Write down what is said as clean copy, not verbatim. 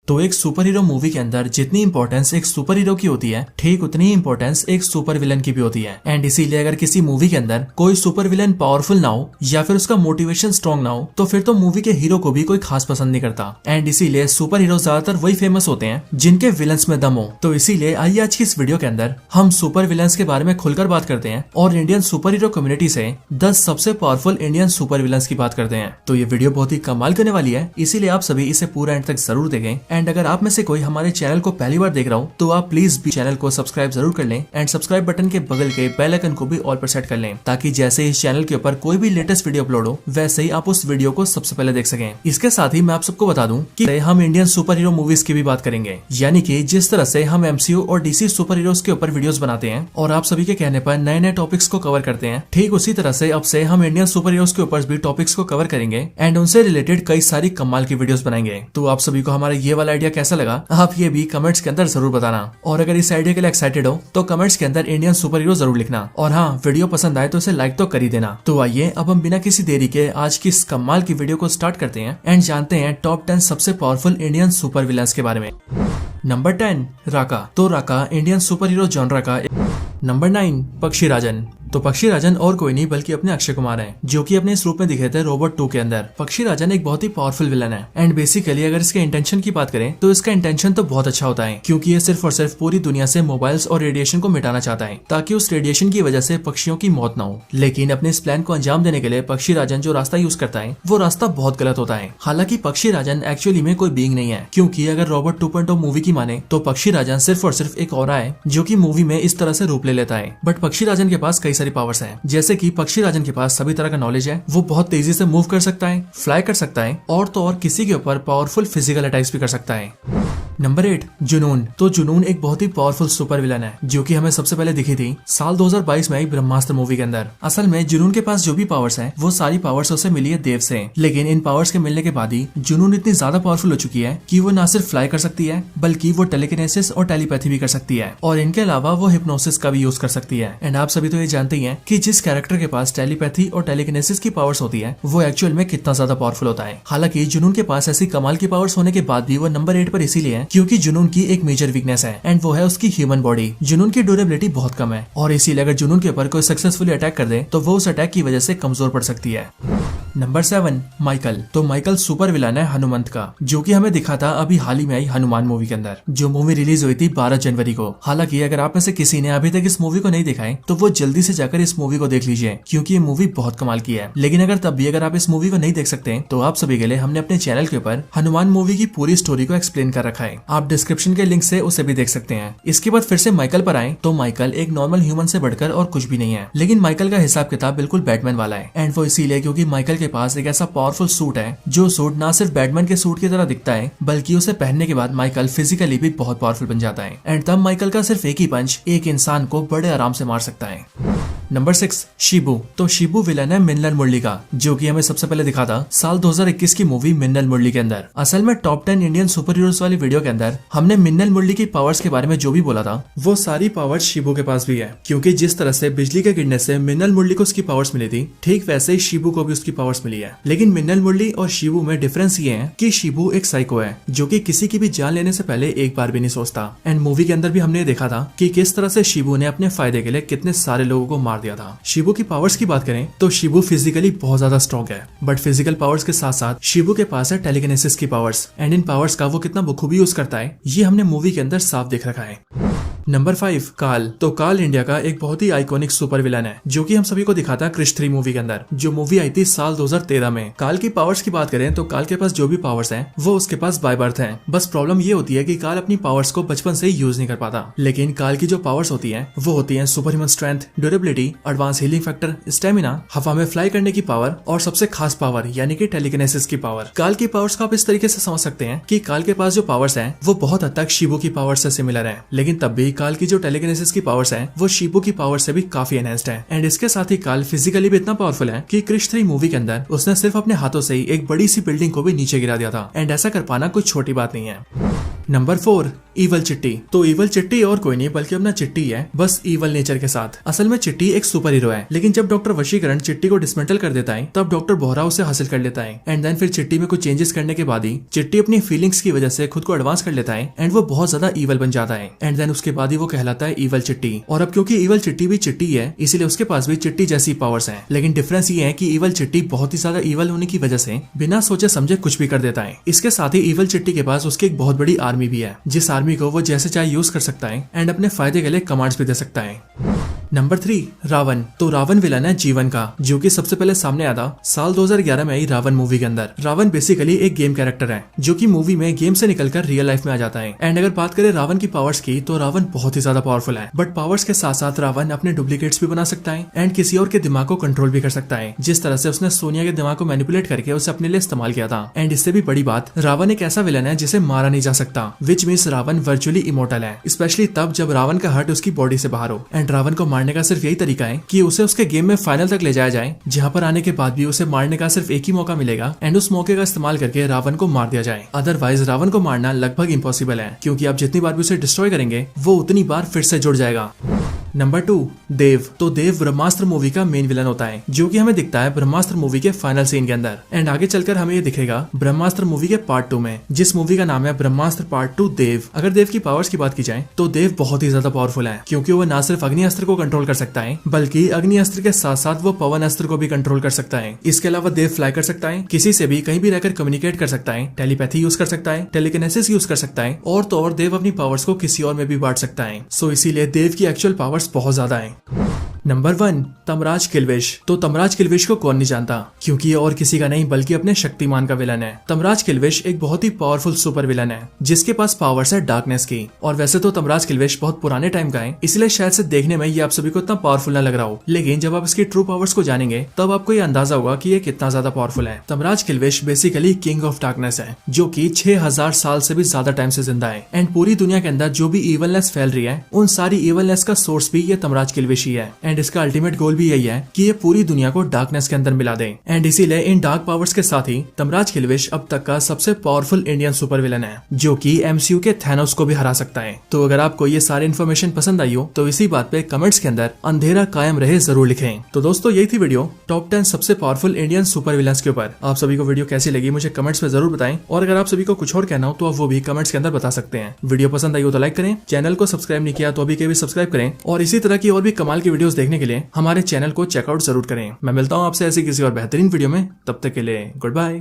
तो एक super hero movie के अंदर जितनी इंपॉर्टेंस एक सुपर हीरो की होती है, ठीक उतनी ही इंपॉर्टेंस एक सुपर विलन की भी होती है। एंड इसीलिए अगर किसी मूवी के अंदर कोई सुपर विलन पावरफुल ना हो या फिर उसका मोटिवेशन स्ट्रॉन्ग ना हो तो फिर तो मूवी के हीरो को भी कोई खास पसंद नहीं करता। एंड इसीलिए सुपर हीरो ज्यादातर वही फेमस होते हैं जिनके विलन्स में दम हो। तो इसीलिए आइए आज की इस वीडियो के अंदर हम सुपर विलन्स के बारे में खुलकर बात करते हैं और इंडियन सुपर हीरो कम्युनिटी से 10 सबसे पावरफुल इंडियन सुपर विलन्स की बात करते हैं। तो ये वीडियो बहुत ही कमाल करने वाली है, इसीलिए आप सभी इसे पूरा एंड तक जरूर देखें। एंड अगर आप में से कोई हमारे चैनल को पहली बार देख रहा हो तो आप प्लीज भी चैनल को सब्सक्राइब जरूर कर लें एंड सब्सक्राइब बटन के बगल के बेल आइकन को भी ऑल पर सेट कर लें, ताकि जैसे इस चैनल के ऊपर कोई भी लेटेस्ट वीडियो अपलोड हो वैसे ही आप उस वीडियो को सबसे पहले देख सकें। इसके साथ ही मैं आप सबको बता दूं कि हम इंडियन सुपर हीरो मूवीज की भी बात करेंगे, यानी कि जिस तरह से हम एमसीयू और डीसी सुपर हीरोज के ऊपर वीडियोस बनाते हैं और आप सभी के कहने पर नए नए टॉपिक्स को कवर करते हैं, ठीक उसी तरह से अब से हम इंडियन सुपर हीरोज के ऊपर भी टॉपिक्स को कवर करेंगे एंड उनसे रिलेटेड कई सारी कमाल की वीडियोस बनाएंगे। तो आप सभी को हमारा ये वाला आइडिया कैसा लगा आप ये भी कमेंट्स के अंदर जरूर बताना, और अगर इस आइडिया के लिए एक्साइटेड हो तो कमेंट्स के अंदर इंडियन सुपर हीरो जरूर लिखना, और हाँ वीडियो पसंद आए तो इसे लाइक तो कर ही देना। तो आइए अब हम बिना किसी देरी के आज की इस कमाल की वीडियो को स्टार्ट करते हैं एंड जानते हैं टॉप 10 सबसे पावरफुल इंडियन सुपर विलन्स के बारे में। नंबर 10 राका। तो राका इंडियन सुपर हीरो जॉनरा का। नंबर 9 पक्षीराजन। तो पक्षीराजन और कोई नहीं बल्कि अपने अक्षय कुमार हैं, जो कि अपने इस रूप में दिखे थे रोबोट 2 के अंदर। पक्षीराजन एक बहुत ही पावरफुल विलन है एंड बेसिकली अगर इसके इंटेंशन की बात करें तो इसका इंटेंशन तो बहुत अच्छा होता है, क्योंकि ये सिर्फ और सिर्फ पूरी दुनिया से मोबाइल्स और रेडिएशन को मिटाना चाहता है ताकि उस रेडिएशन की वजह से पक्षियों की मौत ना हो। लेकिन अपने इस प्लान को अंजाम देने के लिए पक्षीराजन जो रास्ता यूज करता है वो रास्ता बहुत गलत होता है। हालांकि पक्षीराजन एक्चुअली में कोई बीइंग नहीं है, क्योंकि अगर रोबोट 2.0 मूवी की माने तो पक्षीराजन सिर्फ और सिर्फ एक ऑरा है जो की मूवी में इस तरह से रूप ले लेता है। बट पक्षीराजन के पास कई सारी पावर्स है, जैसे कि पक्षीराजन के पास सभी तरह का नॉलेज है, वो बहुत तेजी से मूव कर सकता है, फ्लाई कर सकता है और तो और किसी के ऊपर पावरफुल फिजिकल अटैक्स भी कर सकता है। नंबर 8 जुनून। तो जुनून एक बहुत ही पावरफुल सुपर विलन है जो कि हमें सबसे पहले दिखी थी साल 2022 में एक ब्रह्मास्त्र मूवी के अंदर। असल में जुनून के पास जो भी पावर्स हैं वो सारी पावर्स उसे मिली है देव से, लेकिन इन पावर्स के मिलने के बाद ही जुनून इतनी ज्यादा पावरफुल हो चुकी है कि वो न सिर्फ फ्लाई कर सकती है बल्कि वो टेलीकिनेसिस और टेलीपैथी भी कर सकती है, और इनके अलावा वो हिप्नोसिस का भी यूज कर सकती है। एंड आप सभी तो ये जानते ही हैं कि जिस कैरेक्टर के पास टेलीपैथी और टेलीकिनेसिस की पावर्स होती है वो एक्चुअल में कितना ज्यादा पावरफुल होता है। हालांकि जुनून के पास ऐसी कमाल की पावर्स होने के बाद भी वो नंबर 8 पर इसीलिए है क्योंकि जुनून की एक मेजर वीकनेस है एंड वो है उसकी ह्यूमन बॉडी। जुनून की ड्यूरेबिलिटी बहुत कम है और इसीलिए अगर जुनून के ऊपर कोई सक्सेसफुली अटैक कर दे तो वो उस अटैक की वजह से कमजोर पड़ सकती है। Number 7 Michael. तो माइकल सुपर विलन है हनुमंत का, जो कि हमें दिखा था अभी हाल ही में आई हनुमान मूवी के अंदर, जो मूवी रिलीज हुई थी 12 जनवरी को। हालांकि अगर आप में से किसी ने अभी तक इस मूवी को नहीं देखा है तो वो जल्दी से जाकर इस मूवी को देख लीजिए, क्योंकि ये मूवी बहुत कमाल की है। लेकिन अगर तब भी अगर आप इस मूवी को नहीं देख सकते तो आप सभी के लिए हमने अपने चैनल के ऊपर हनुमान मूवी की पूरी स्टोरी को एक्सप्लेन कर रखा है, आप डिस्क्रिप्शन के लिंक से उसे भी देख सकते हैं। इसके बाद फिर से माइकल पर आए तो माइकल एक नॉर्मल ह्यूमन से बढ़कर और कुछ भी नहीं है, लेकिन माइकल का हिसाब किताब बिल्कुल बैटमैन वाला है। एंड वो इसीलिए क्योंकि माइकल के पास एक ऐसा पावरफुल सूट है जो सूट ना सिर्फ बैटमैन के सूट की तरह दिखता है बल्कि उसे पहनने के बाद माइकल फिजिकली भी बहुत पावरफुल बन जाता है। एंड तब माइकल का सिर्फ एक ही पंच एक इंसान को बड़े आराम से मार सकता है। नंबर 6 शिबू। तो शिबू विलन है मिन्नल मुरली का, जो कि हमें सबसे पहले दिखा था साल 2021 की मूवी मिन्नल मुरली के अंदर। असल में टॉप 10 इंडियन सुपर हीरोज वाली वीडियो के अंदर हमने मिन्नल मुरली की पावर्स के बारे में जो भी बोला था वो सारी पावर्स शिबू के पास भी है, क्योंकि जिस तरह से बिजली के गिरने से मिन्नल मुरली को उसकी पावर्स मिली थी ठीक वैसे ही शिबू को भी उसकी पावर्स मिली है। लेकिन मिन्नल मुरली और शिबू में डिफरेंस ये है कि शिबू एक साइको है जो कि किसी की भी जान लेने से पहले एक बार भी नहीं सोचता। एंड मूवी के अंदर भी हमने देखा था कि किस तरह से शिबू ने अपने फायदे के लिए कितने सारे लोगों को मार दिया था। शिबू की पावर्स की बात करें तो शिबू फिजिकली बहुत ज्यादा स्ट्रॉन्ग है, बट फिजिकल पावर्स के साथ साथ शिबू के पास है टेलीकिनेसिस की पावर्स, एंड इन पावर्स का वो कितना बखूबी यूज करता है ये हमने मूवी के अंदर साफ देख रखा है। नंबर 5 काल। तो काल इंडिया का एक बहुत ही आइकॉनिक सुपर विलन है जो कि हम सभी को दिखाता क्रिश 3 मूवी के अंदर, जो मूवी आई थी साल 2013 में। काल की पावर्स की बात करें तो काल के पास जो भी पावर्स हैं वो उसके पास बाय बर्थ हैं। बस प्रॉब्लम ये होती है कि काल अपनी पावर्स को बचपन से ही यूज नहीं कर पाता, लेकिन काल की जो पावर्स होती हैं वो होती हैं super human strength, durability, advance healing factor, stamina, हवा में फ्लाई करने की पावर और सबसे खास पावर यानी कि टेलीकिनेसिस की पावर। काल की पावर्स को आप इस तरीके से समझ सकते हैं कि काल के पास जो पावर्स हैं वो बहुत हद तक शिबू की पावर्स से सिमिलर है, लेकिन तब भी काल की जो टेलीकिनेसिस की पावर्स हैं वो शिबू की पावर से भी काफी एनहेंस्ड है। एंड इसके साथ ही काल फिजिकली भी इतना पावरफुल है कि क्रिश 3 मूवी के अंदर उसने सिर्फ अपने हाथों से ही एक बड़ी सी बिल्डिंग को भी नीचे गिरा दिया था, एंड ऐसा कर पाना कोई छोटी बात नहीं है। नंबर 4 ईवल चिट्टी। तो ईवल चिट्टी और कोई नहीं बल्कि अपना चिट्टी है, बस ईवल नेचर के साथ। असल में चिट्टी एक सुपर हीरो है, लेकिन जब डॉक्टर वशीकरण चिट्टी को डिसमेंटल कर देता है तब डॉक्टर बोहरा उसे हासिल कर लेता है। एंड देन फिर चिट्टी में कुछ चेंजेस करने के बाद ही चिट्टी अपनी फीलिंग्स की वजह से खुद को एडवांस कर लेता है एंड वो बहुत ज्यादा ईवल बन जाता है। एंड देन उसके बाद ही वो कहलाता है ईवल चिट्टी। और अब क्योंकि ईवल चिट्टी भी चिट्टी है, इसीलिए उसके पास भी चिट्टी जैसी पावर्स हैं। लेकिन डिफरेंस ये है कि ईवल चिट्टी बहुत ही ज्यादा ईवल होने की वजह से बिना सोचे समझे कुछ भी कर देता है। इसके साथ ही ईवल चिट्टी के पास उसकी एक बहुत बड़ी आर्मी भी है, जिस आर्मी को वो जैसे चाहे यूज कर सकता है एंड अपने फायदे के लिए कमांड्स भी दे सकता है। नंबर 3, रावण। तो रावण विलन है जीवन का, जो कि सबसे पहले सामने आया था साल 2011 में आई रावण मूवी के अंदर। रावण बेसिकली एक गेम कैरेक्टर है, जो कि मूवी में गेम से निकलकर रियल लाइफ में आ जाता है। एंड अगर बात करें रावण की पावर्स की, तो रावण बहुत ही ज्यादा पावरफुल है। बट पावर्स के साथ साथ रावण अपने डुप्लीकेट्स भी बना सकता है एंड किसी और के दिमाग को कंट्रोल भी कर सकता है, जिस तरह से उसने सोनिया के दिमाग को मैनिपुलेट करके उसे अपने लिए इस्तेमाल किया था। एंड इससे भी बड़ी बात, रावण एक ऐसा विलन है जिसे मारा नहीं जा सकता, which means Ravana virtually immortal है, स्पेशली तब जब रावण का हार्ट उसकी बॉडी से बाहर हो। एंड रावण को मारने का सिर्फ यही तरीका है कि उसे उसके गेम में फाइनल तक ले जाया जाए, जहां पर आने के बाद भी उसे मारने का सिर्फ एक ही मौका मिलेगा एंड उस मौके का इस्तेमाल करके रावण को मार दिया जाए। अदरवाइज रावण को मारना लगभग इम्पॉसिबल है, क्योंकि आप जितनी बार भी उसे डिस्ट्रॉय करेंगे वो उतनी बार फिर से जुड़ जाएगा। नंबर 2, देव। तो देव ब्रह्मास्त्र मूवी का मेन विलन होता है, जो कि हमें दिखता है ब्रह्मास्त्र मूवी के फाइनल सीन के अंदर। एंड आगे चलकर हमें ये दिखेगा ब्रह्मास्त्र मूवी के पार्ट 2 में, जिस मूवी का नाम है ब्रह्मास्त्र पार्ट 2 देव। अगर देव की पावर्स की बात की जाए तो देव बहुत ही ज्यादा पावरफुल है, क्योंकि वो न सिर्फ अग्नि अस्त्र को कंट्रोल कर सकता है, बल्कि अग्नि अस्त्र के साथ साथ वो पवन अस्त्र को भी कंट्रोल कर सकता है। इसके अलावा देव फ्लाई कर सकता है, किसी से भी कहीं भी रहकर कम्युनिकेट कर सकता है, टेलीपैथी यूज कर सकता है, टेलीकिनेसिस यूज कर सकता है, और तो और देव अपनी पावर्स को किसी और में भी बांट सकता है। सो इसीलिए देव की एक्चुअल पावर्स बहुत ज्यादा है। नंबर 1, तमराज किल्विश। तो तमराज किल्विश को कौन नहीं जानता, क्योंकि ये और किसी का नहीं बल्कि अपने शक्तिमान का विलन है। तमराज किल्विश एक बहुत ही पावरफुल सुपर विलन है, जिसके पास पावर्स है डार्कनेस की। और वैसे तो तमराज किल्विश बहुत पुराने टाइम का है, इसलिए शायद से देखने में ये आप सभी को इतना पावरफुल न लग रहा हो, लेकिन जब आप इसकी ट्रू पावर्स को जानेंगे तब आपको ये अंदाजा होगा कि ये कितना ज्यादा पावरफुल है। Tamraj Kilvish basically king of darkness है, जो कि 6000 साल से भी ज्यादा टाइम से जिंदा है। एंड पूरी दुनिया के अंदर जो भी इवलनेस फैल रही है, उन सारी इवलनेस का सोर्स भी ये तमराज किल्विश ही है। एंड इसका अल्टीमेट गोल भी यही है कि ये पूरी दुनिया को डार्कनेस के अंदर मिला दे। एंड इसीलिए इन डार्क पावर्स के साथ ही तमराज किल्विश अब तक का सबसे पावरफुल इंडियन सुपर विलन है, जो कि एमसीयू के थैनोस को भी हरा सकता है। तो अगर आपको ये सारी इन्फॉर्मेशन पसंद आई हो तो इसी बात पे कमेंट्स के अंदर अंधेरा कायम रहे जरूर लिखें। तो दोस्तों यही थी वीडियो टॉप 10 सबसे पावरफुल इंडियन सुपर विलन्स के ऊपर। आप सभी को वीडियो कैसी लगी मुझे कमेंट्स में जरूर बताएं, और अगर आप सभी को कुछ और कहना हो तो आप वो भी कमेंट्स के अंदर बता सकते हैं। वीडियो पसंद आई हो तो लाइक करें, चैनल को सब्सक्राइब नहीं किया तो अभी के भी सब्सक्राइब करें, और इसी तरह की और भी कमाल की वीडियोस देखने के लिए हमारे चैनल को चेकआउट जरूर करें। मैं मिलता हूं आपसे ऐसी किसी और बेहतरीन वीडियो में, तब तक के लिए गुड बाय।